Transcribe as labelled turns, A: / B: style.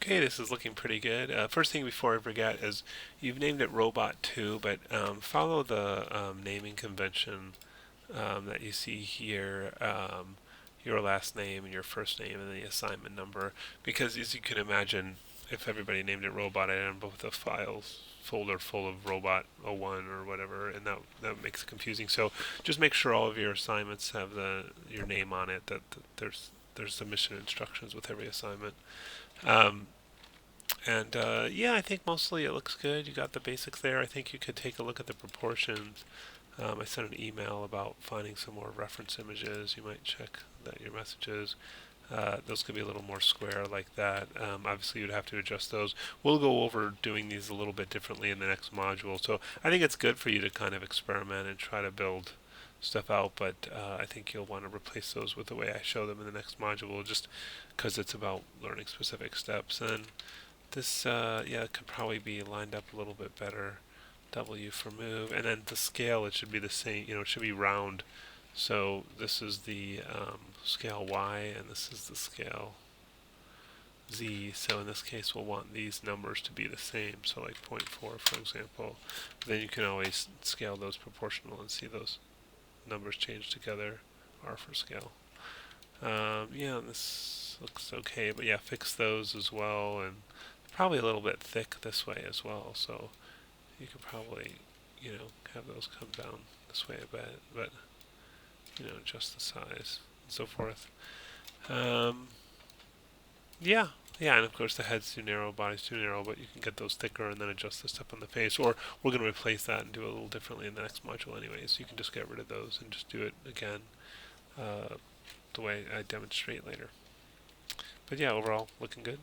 A: Okay, this is looking pretty good. First thing before I forget is you've named it Robot 2, but follow the naming convention that you see here, your last name and your first name and the assignment number, because as you can imagine, if everybody named it Robot, I end up with a files folder full of Robot 01 or whatever, and that makes it confusing. So just make sure all of your assignments have your name on it. That there's submission instructions with every assignment. Um, and yeah, I think mostly it looks good. You got the basics there. I think you could take a look at the proportions. I sent an email about finding some more reference images. You might check that your messages. Those could be a little more square like that. Obviously, you'd have to adjust those. We'll go over doing these a little bit differently in the next module. So I think it's good for you to kind of experiment and try to build stuff out, but I think you'll want to replace those with the way I show them in the next module, just because it's about learning specific steps. And this, yeah, could probably be lined up a little bit better. W for move, and then the scale, it should be the same. It should be round. So this is the scale Y, and this is the scale Z. So in this case, we'll want these numbers to be the same. So like zero point 0.4, for example. Then you can always scale those proportional and see those numbers change together. R for scale. Yeah, this looks okay, but yeah, fix those as well, and probably a little bit thick this way as well. So you could probably, have those come down this way a bit, but adjust the size and so forth. Um, yeah, yeah, and of course the head's too narrow, body's too narrow, but you can get those thicker and then adjust the stuff on the face. Or we're going to replace that and do it a little differently in the next module anyway, so you can just get rid of those and just do it again the way I demonstrate later. But yeah, overall, looking good.